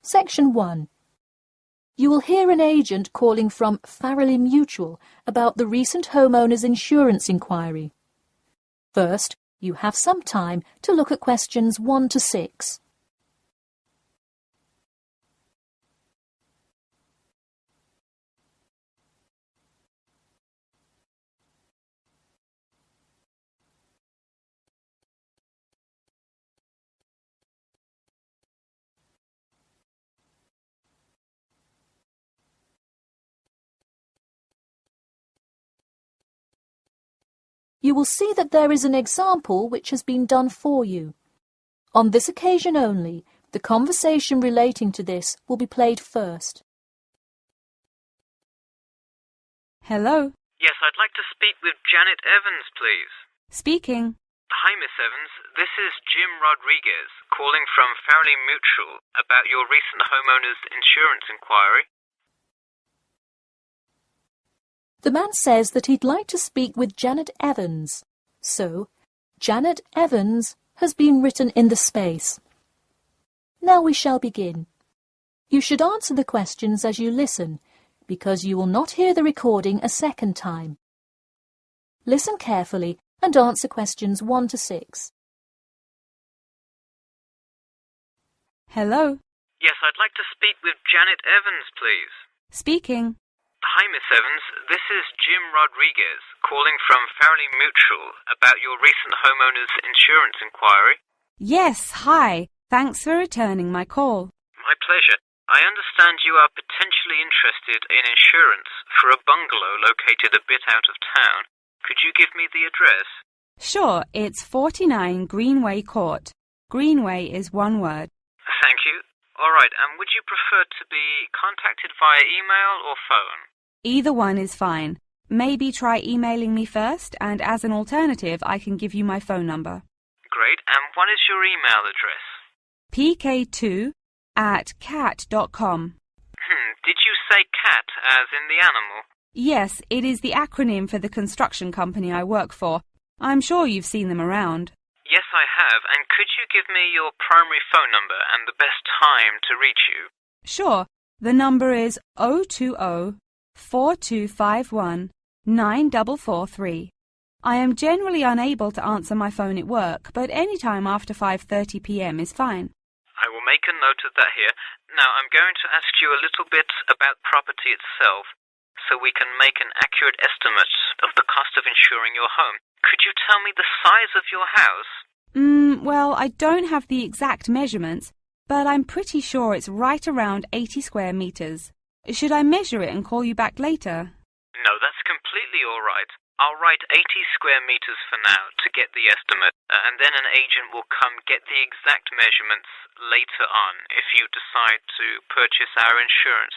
Section 1. You will hear an agent calling from Farrelly Mutual about the recent homeowner's insurance inquiry. First, you have some time to look at questions 1 to 6. You will see that there is an example which has been done for you. On this occasion only, the conversation relating to this will be played first. Hello. Yes, I'd like to speak with Janet Evans, please. Speaking. Hi, Miss Evans. This is Jim Rodriguez, calling from Farrelly Mutual about your recent homeowner's insurance inquiry. The man says that he'd like to speak with Janet Evans. So, Janet Evans has been written in the space. Now we shall begin. You should answer the questions as you listen, because you will not hear the recording a second time. Listen carefully and answer questions 1 to 6. Hello. Yes, I'd like to speak with Janet Evans, please. Speaking. Hi, Miss Evans. This is Jim Rodriguez, calling from Farrelly Mutual about your recent homeowner's insurance inquiry. Yes, hi. Thanks for returning my call. My pleasure. I understand you are potentially interested in insurance for a bungalow located a bit out of town. Could you give me the address? Sure, it's 49 Greenway Court. Greenway is one word. Thank you. All right, and would you prefer to be contacted via email or phone? Either one is fine. Maybe try emailing me first, and as an alternative, I can give you my phone number. Great, and what is your email address? pk2@cat.com. Did you say cat as in the animal? Yes, it is the acronym for the construction company I work for. I'm sure you've seen them around. Yes, I have, and could you give me your primary phone number and the best time to reach you? Sure, the number is 020-4251-9443. I am generally unable to answer my phone at work, but any time after 5:30 p.m. is fine. I will make a note of that here. Now, I'm going to ask you a little bit about property itself, so we can make an accurate estimate of the cost of insuring your home. Could you tell me the size of your house? Well, I don't have the exact measurements, but I'm pretty sure it's right around 80 square meters. Should I measure it and call you back later? No, that's completely all right. I'll write 80 square meters for now to get the estimate, and then an agent will come get the exact measurements later on if you decide to purchase our insurance.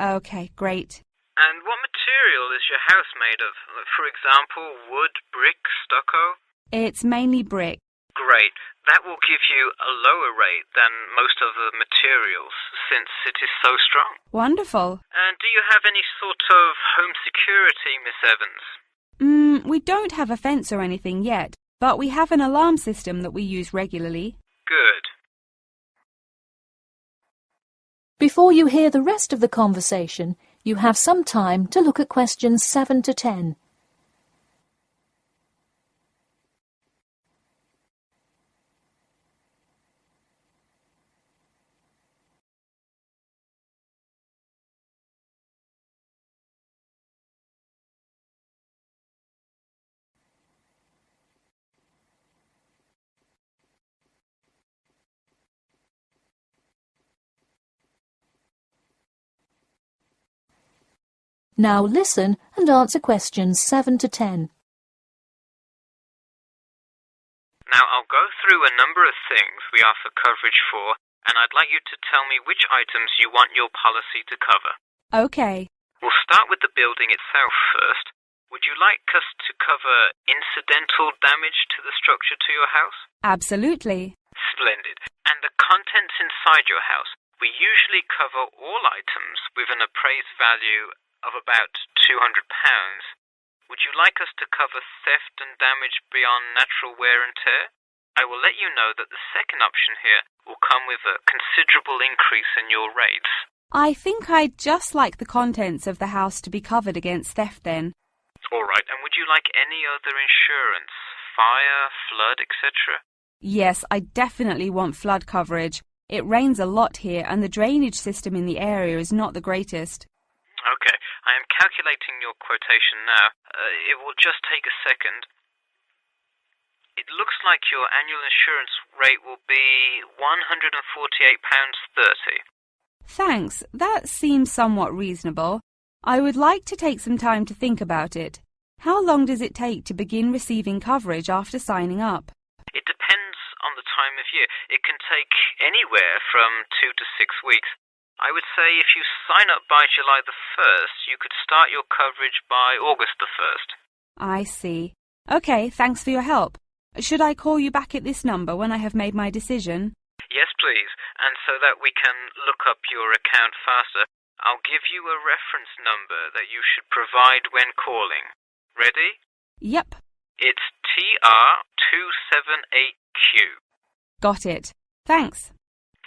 Okay, great. And what material is your house made of? For example, wood, brick, stucco? It's mainly brick. Great. That will give you a lower rate than most of the materials, since it is so strong. Wonderful. And do you have any sort of home security, Miss Evans? We don't have a fence or anything yet, but we have an alarm system that we use regularly. Good. Before you hear the rest of the conversation, you have some time to look at questions 7 to 10. Now listen and answer questions 7 to 10. Now I'll go through a number of things we offer coverage for, and I'd like you to tell me which items you want your policy to cover. Okay. We'll start with the building itself first. Would you like us to cover incidental damage to the structure to your house? Absolutely. Splendid. And the contents inside your house? We usually cover all items with an appraised value of about £200. Would you like us to cover theft and damage beyond natural wear and tear? I will let you know that the second option here will come with a considerable increase in your rates. I think I'd just like the contents of the house to be covered against theft then. All right, and would you like any other insurance? Fire, flood, etc.? Yes, I definitely want flood coverage. It rains a lot here and the drainage system in the area is not the greatest. Okay, I am calculating your quotation now. It will just take a second. It looks like your annual insurance rate will be £148.30. Thanks, that seems somewhat reasonable. I would like to take some time to think about it. How long does it take to begin receiving coverage after signing up? It depends on the time of year. It can take anywhere from 2 to 6 weeks. I would say if you sign up by July the 1st, you could start your coverage by August the 1st. I see. Okay, thanks for your help. Should I call you back at this number when I have made my decision? Yes, please. And so that we can look up your account faster, I'll give you a reference number that you should provide when calling. Ready? Yep. It's TR278Q. Got it. Thanks.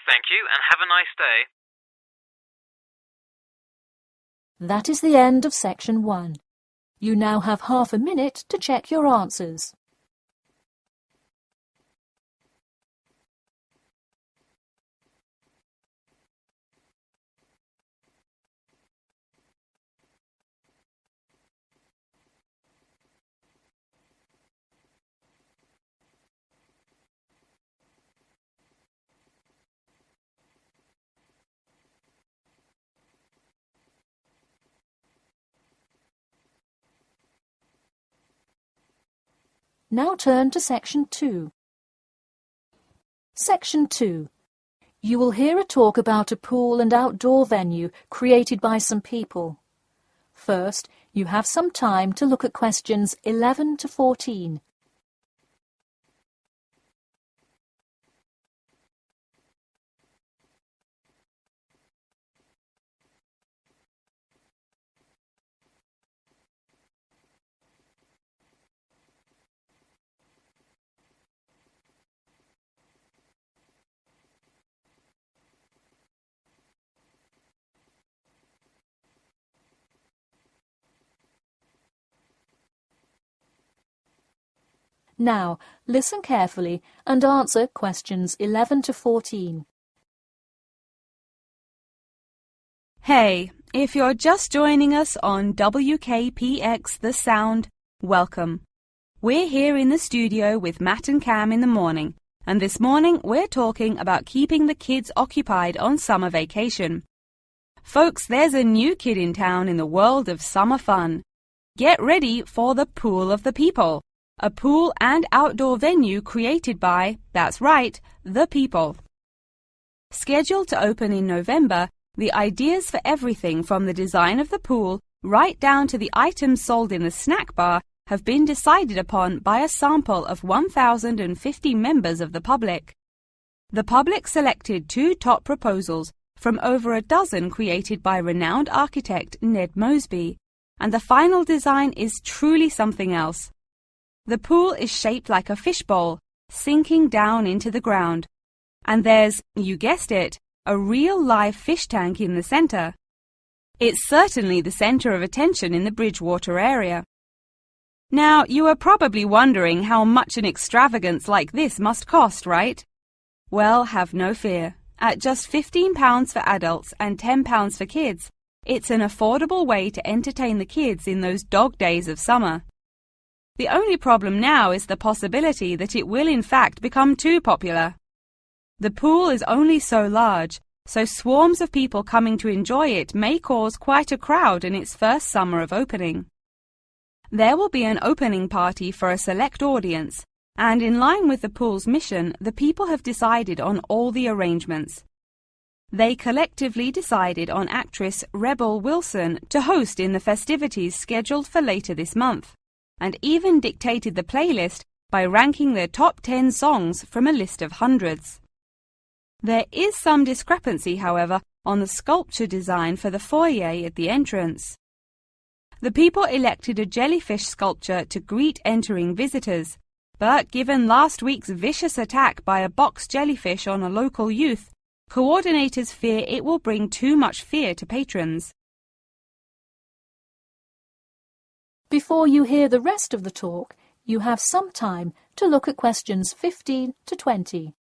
Thank you, and have a nice day. That is the end of section 1. You now have half a minute to check your answers. Now turn to section 2. Section 2. You will hear a talk about a pool and outdoor venue created by some people. First, you have some time to look at questions 11 to 14. Now, listen carefully and answer questions 11 to 14. Hey, if you're just joining us on WKPX The Sound, welcome. We're here in the studio with Matt and Cam in the morning, and this morning we're talking about keeping the kids occupied on summer vacation. Folks, there's a new kid in town in the world of summer fun. Get ready for the Pool of the People. A pool and outdoor venue created by, that's right, the people. Scheduled to open in November, the ideas for everything from the design of the pool right down to the items sold in the snack bar have been decided upon by a sample of 1,050 members of the public. The public selected 2 top proposals from over a dozen created by renowned architect Ned Mosby, and the final design is truly something else. The pool is shaped like a fishbowl, sinking down into the ground. And there's, you guessed it, a real live fish tank in the center. It's certainly the center of attention in the Bridgewater area. Now, you are probably wondering how much an extravagance like this must cost, right? Well, have no fear. At just £15 for adults and £10 for kids, it's an affordable way to entertain the kids in those dog days of summer. The only problem now is the possibility that it will in fact become too popular. The pool is only so large, so swarms of people coming to enjoy it may cause quite a crowd in its first summer of opening. There will be an opening party for a select audience, and in line with the pool's mission, the people have decided on all the arrangements. They collectively decided on actress Rebel Wilson to host in the festivities scheduled for later this month, and even dictated the playlist by ranking their top 10 songs from a list of hundreds. There is some discrepancy, however, on the sculpture design for the foyer at the entrance. The people elected a jellyfish sculpture to greet entering visitors, but given last week's vicious attack by a box jellyfish on a local youth, coordinators fear it will bring too much fear to patrons. Before you hear the rest of the talk, you have some time to look at questions 15 to 20.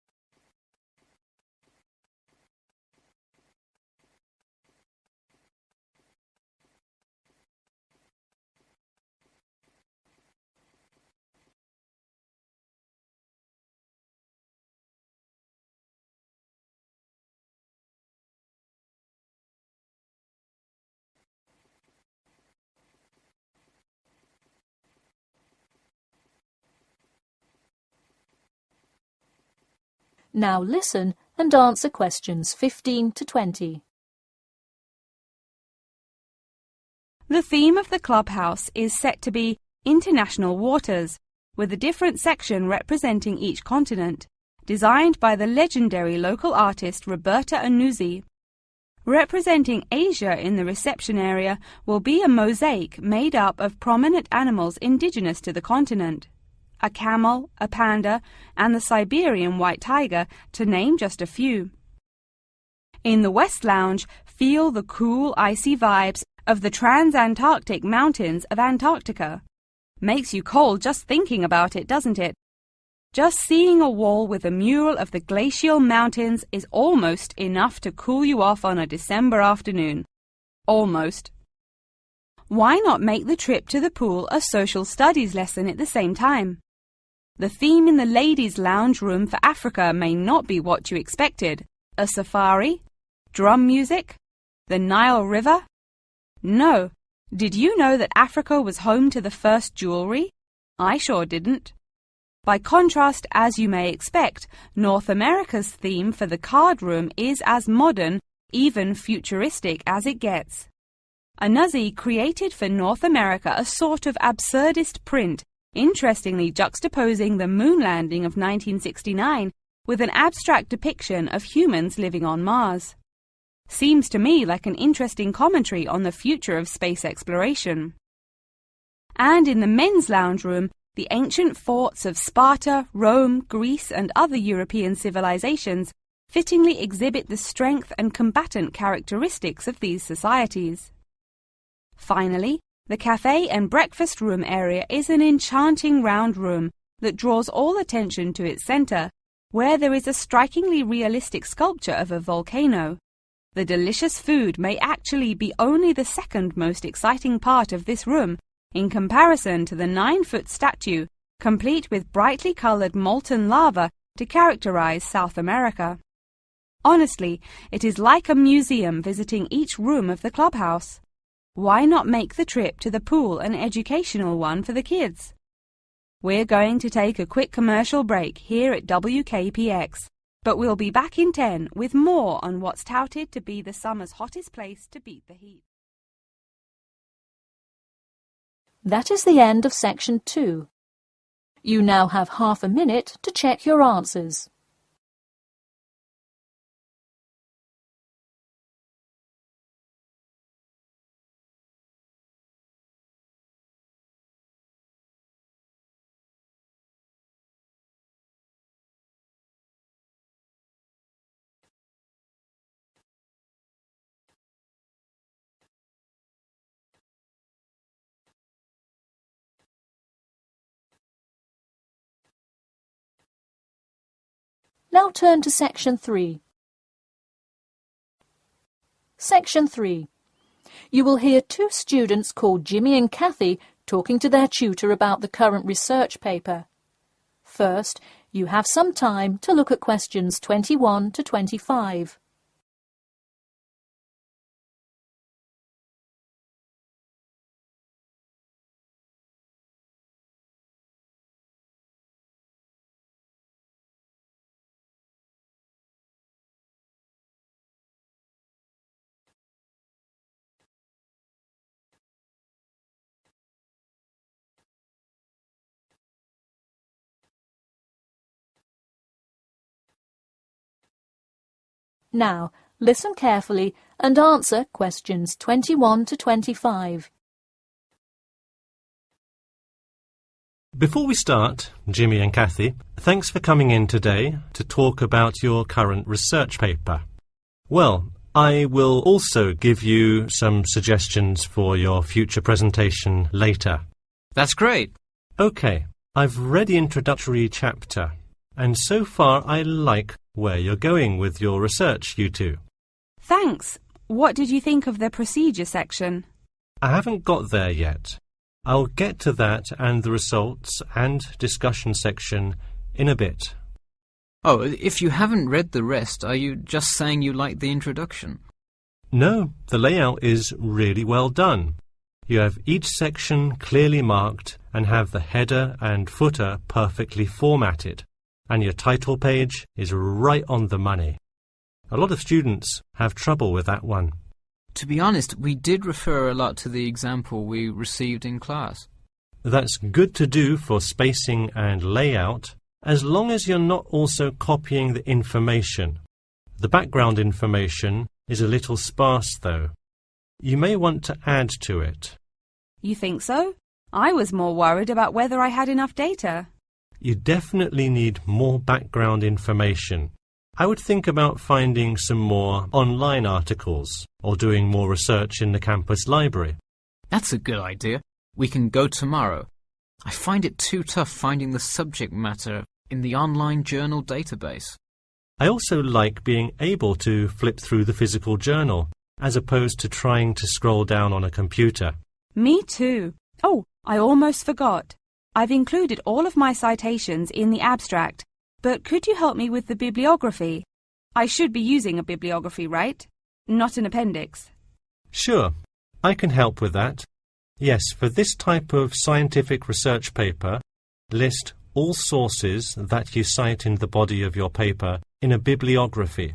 Now listen and answer questions 15 to 20. The theme of the clubhouse is set to be International Waters, with a different section representing each continent, designed by the legendary local artist Roberta Annuzzi. Representing Asia in the reception area will be a mosaic made up of prominent animals indigenous to the continent. A camel, a panda, and the Siberian white tiger, to name just a few. In the West Lounge, feel the cool, icy vibes of the transantarctic mountains of Antarctica. Makes you cold just thinking about it, doesn't it? Just seeing a wall with a mural of the glacial mountains is almost enough to cool you off on a December afternoon. Almost. Why not make the trip to the pool a social studies lesson at the same time? The theme in the ladies' lounge room for Africa may not be what you expected. A safari? Drum music? The Nile River? No. Did you know that Africa was home to the first jewelry? I sure didn't. By contrast, as you may expect, North America's theme for the card room is as modern, even futuristic as it gets. Annuzzi created for North America a sort of absurdist print, interestingly juxtaposing the moon landing of 1969 with an abstract depiction of humans living on Mars. Seems to me like an interesting commentary on the future of space exploration. And in the men's lounge room, the ancient forts of Sparta, Rome, Greece, and other European civilizations fittingly exhibit the strength and combatant characteristics of these societies. Finally, the cafe and breakfast room area is an enchanting round room that draws all attention to its center, where there is a strikingly realistic sculpture of a volcano. The delicious food may actually be only the second most exciting part of this room, in comparison to the 9-foot statue, complete with brightly colored molten lava to characterize South America. Honestly, it is like a museum visiting each room of the clubhouse. Why not make the trip to the pool an educational one for the kids? We're going to take a quick commercial break here at WKPX, but we'll be back in 10 with more on what's touted to be the summer's hottest place to beat the heat. That is the end of section 2. You now have half a minute to check your answers. Now turn to section 3. Section 3. You will hear two students called Jimmy and Kathy talking to their tutor about the current research paper. First, you have some time to look at questions 21 to 25. Now, listen carefully and answer questions 21 to 25. Before we start, Jimmy and Kathy, thanks for coming in today to talk about your current research paper. Well, I will also give you some suggestions for your future presentation later. That's great. OK, I've read the introductory chapter, and so far I like where you're going with your research, you two. Thanks. What did you think of the procedure section? I haven't got there yet. I'll get to that and the results and discussion section in a bit. Oh, if you haven't read the rest, are you just saying you like the introduction? No, the layout is really well done. You have each section clearly marked and have the header and footer perfectly formatted. And your title page is right on the money. A lot of students have trouble with that one. To be honest, we did refer a lot to the example we received in class. That's good to do for spacing and layout, as long as you're not also copying the information. The background information is a little sparse, though. You may want to add to it. You think so? I was more worried about whether I had enough data. You definitely need more background information. I would think about finding some more online articles or doing more research in the campus library. That's a good idea. We can go tomorrow. I find it too tough finding the subject matter in the online journal database. I also like being able to flip through the physical journal as opposed to trying to scroll down on a computer. Me too. Oh, I almost forgot. I've included all of my citations in the abstract, but could you help me with the bibliography? I should be using a bibliography, right? Not an appendix. Sure, I can help with that. Yes, for this type of scientific research paper, list all sources that you cite in the body of your paper in a bibliography.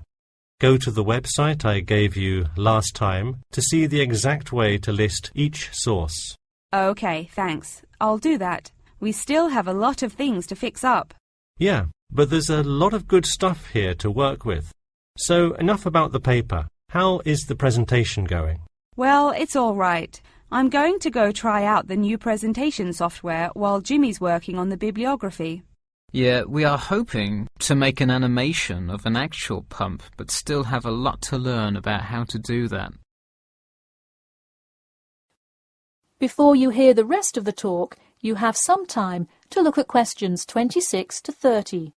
Go to the website I gave you last time to see the exact way to list each source. Okay, thanks. I'll do that. We still have a lot of things to fix up. Yeah, but there's a lot of good stuff here to work with. So enough about the paper. How is the presentation going? Well, it's all right. I'm going to go try out the new presentation software while Jimmy's working on the bibliography. Yeah, we are hoping to make an animation of an actual pump, but still have a lot to learn about how to do that. Before you hear the rest of the talk, you have some time to look at questions 26 to 30.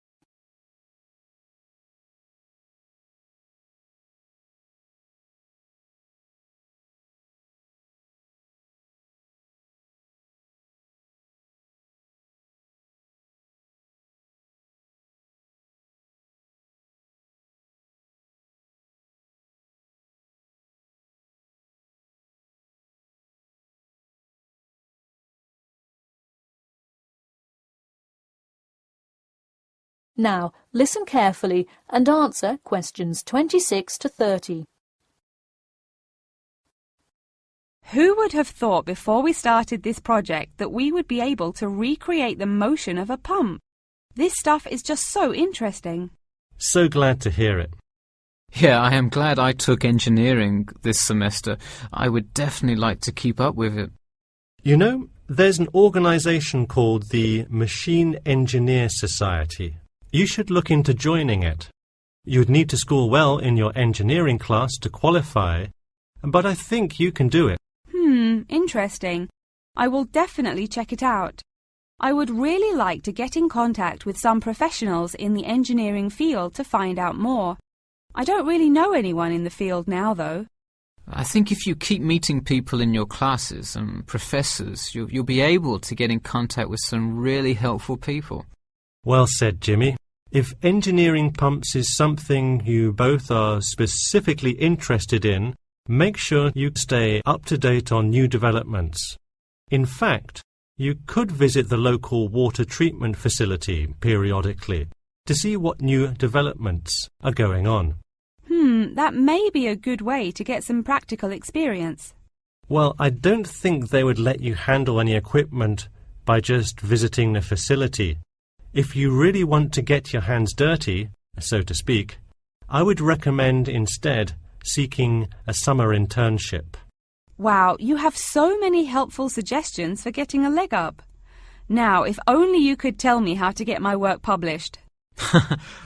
Now, listen carefully and answer questions 26 to 30. Who would have thought before we started this project that we would be able to recreate the motion of a pump? This stuff is just so interesting. So glad to hear it. Yeah, I am glad I took engineering this semester. I would definitely like to keep up with it. You know, there's an organization called the Machine Engineer Society. You should look into joining it. You'd need to score well in your engineering class to qualify, but I think you can do it. Interesting. I will definitely check it out. I would really like to get in contact with some professionals in the engineering field to find out more. I don't really know anyone in the field now, though. I think if you keep meeting people in your classes and professors, you'll be able to get in contact with some really helpful people. Well said, Jimmy. If engineering pumps is something you both are specifically interested in, make sure you stay up to date on new developments. In fact, you could visit the local water treatment facility periodically to see what new developments are going on. That may be a good way to get some practical experience. Well, I don't think they would let you handle any equipment by just visiting the facility. If you really want to get your hands dirty, so to speak, I would recommend instead seeking a summer internship. Wow, you have so many helpful suggestions for getting a leg up. Now, if only you could tell me how to get my work published.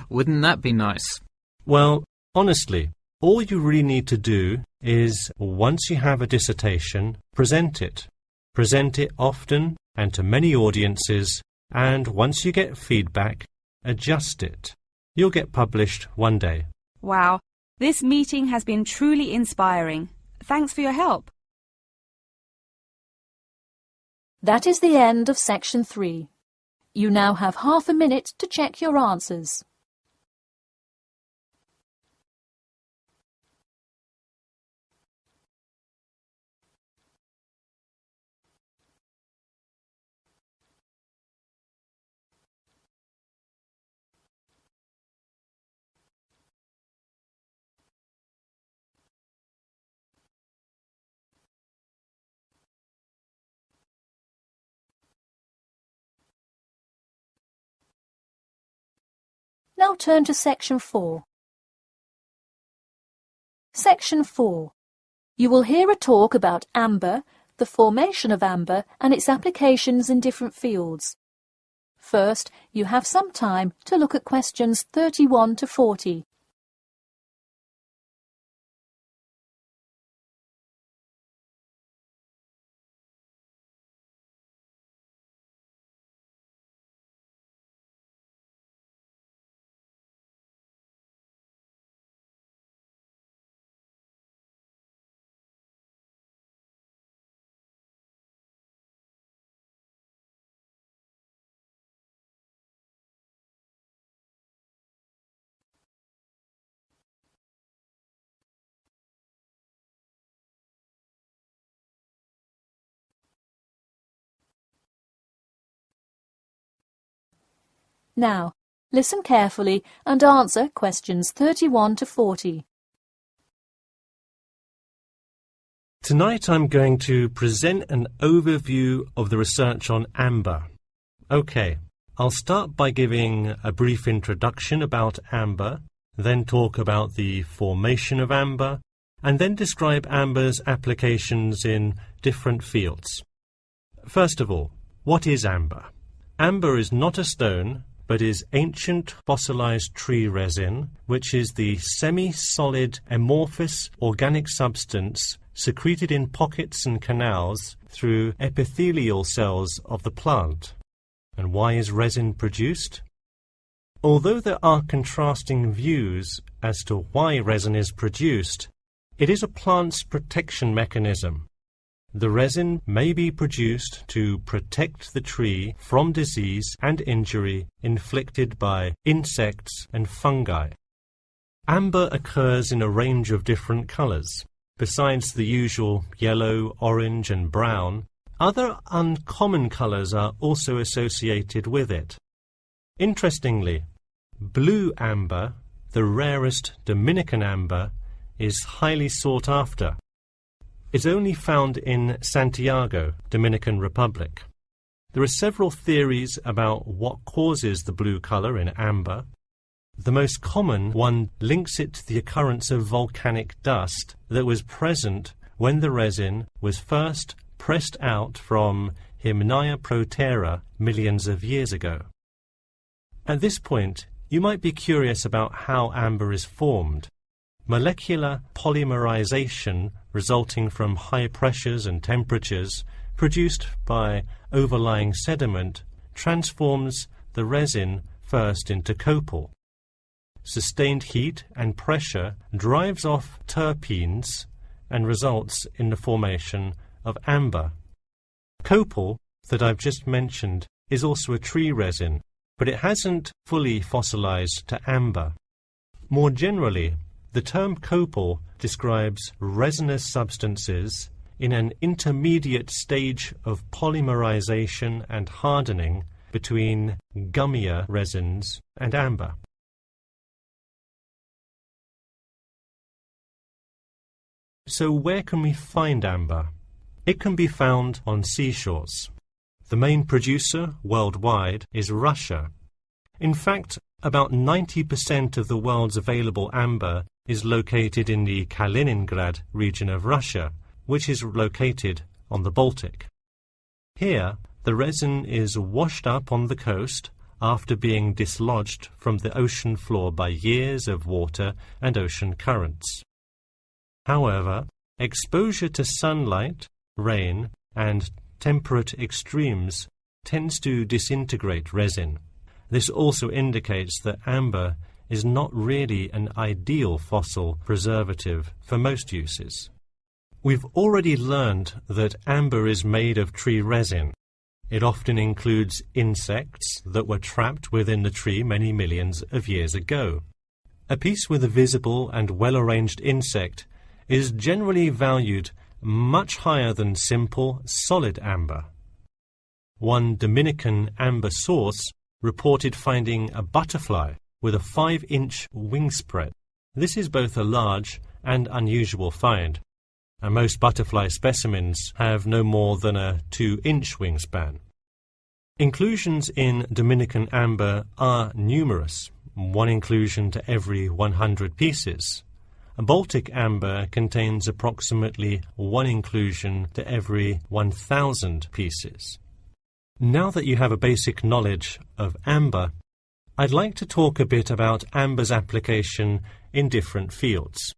Wouldn't that be nice? Well, honestly, all you really need to do is, once you have a dissertation, present it. Present it often and to many audiences, and once you get feedback, adjust it. You'll get published one day. Wow, this meeting has been truly inspiring. Thanks for your help. That is the end of section 3. You now have half a minute to check your answers. Now turn to section 4. Section 4. You will hear a talk about amber, the formation of amber and its applications in different fields. First, you have some time to look at questions 31 to 40. Now, listen carefully and answer questions 31 to 40. Tonight I'm going to present an overview of the research on amber. Okay, I'll start by giving a brief introduction about amber, then talk about the formation of amber, and then describe amber's applications in different fields. First of all, what is amber? Amber is not a stone, but is ancient fossilized tree resin, which is the semi-solid amorphous organic substance secreted in pockets and canals through epithelial cells of the plant. And why is resin produced? Although there are contrasting views as to why resin is produced, it is a plant's protection mechanism. The resin may be produced to protect the tree from disease and injury inflicted by insects and fungi. Amber occurs in a range of different colors. Besides the usual yellow, orange and brown, other uncommon colors are also associated with it. Interestingly, blue amber, the rarest Dominican amber, is highly sought after. It's only found in Santiago, Dominican Republic. There are several theories about what causes the blue color in amber. The most common one links it to the occurrence of volcanic dust that was present when the resin was first pressed out from Hymnaea protera millions of years ago. At this point, you might be curious about how amber is formed. Molecular polymerization resulting from high pressures and temperatures produced by overlying sediment transforms the resin first into copal. Sustained heat and pressure drives off terpenes and results in the formation of amber. Copal, that I've just mentioned, is also a tree resin, but it hasn't fully fossilized to amber. More generally, the term copal describes resinous substances in an intermediate stage of polymerization and hardening between gummier resins and amber. So where can we find amber? It can be found on seashores. The main producer worldwide is Russia. In fact, about 90% of the world's available amber is located in the Kaliningrad region of Russia, which is located on the Baltic. Here, The resin is washed up on the coast after being dislodged from the ocean floor by years of water and ocean currents. However, exposure to sunlight, rain, and temperate extremes tends to disintegrate resin. This also indicates that amber is not really an ideal fossil preservative for most uses. We've already learned that amber is made of tree resin. It often includes insects that were trapped within the tree many millions of years ago. A piece with a visible and well-arranged insect is generally valued much higher than simple, solid amber. One Dominican amber source reported finding a butterfly with a 5-inch wingspread. This is both a large and unusual find, and most butterfly specimens have no more than a 2-inch wingspan. Inclusions in Dominican amber are numerous, 1 inclusion to every 100 pieces. Baltic amber contains approximately 1 inclusion to every 1,000 pieces. Now that you have a basic knowledge of amber, I'd like to talk a bit about amber's application in different fields.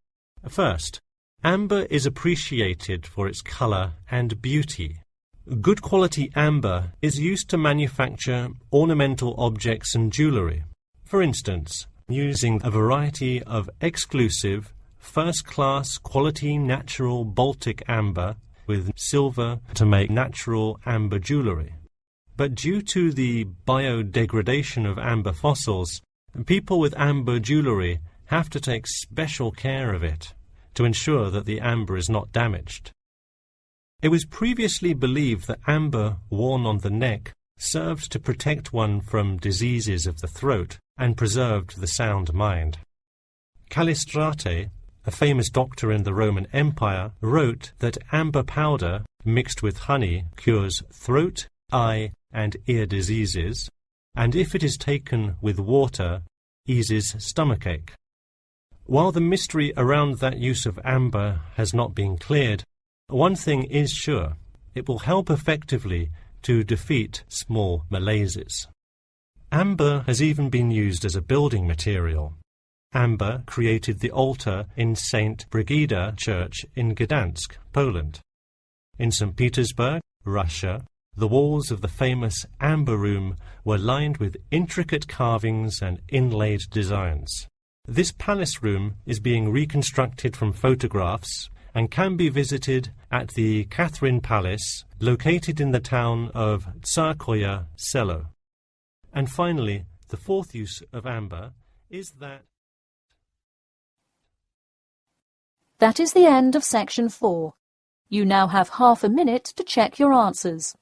First, amber is appreciated for its colour and beauty. Good quality amber is used to manufacture ornamental objects and jewellery. For instance, using a variety of exclusive, first-class quality natural Baltic amber with silver to make natural amber jewellery. But due to the biodegradation of amber fossils, people with amber jewellery have to take special care of it to ensure that the amber is not damaged. It was previously believed that amber worn on the neck served to protect one from diseases of the throat and preserved the sound mind. Callistrate, a famous doctor in the Roman Empire, wrote that amber powder mixed with honey cures throat, eye, and ear diseases, and if it is taken with water, eases stomachache. While the mystery around that use of amber has not been cleared, one thing is sure: it will help effectively to defeat small malaises. Amber has even been used as a building material. Amber created the altar in St. Brigida Church in Gdansk, Poland. In St. Petersburg, Russia, the walls of the famous Amber Room were lined with intricate carvings and inlaid designs. This palace room is being reconstructed from photographs and can be visited at the Catherine Palace, located in the town of Tsarskoye Selo. And finally, the fourth use of amber is that... That is the end of section 4. You now have half a minute to check your answers.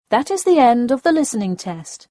That is the end of the listening test.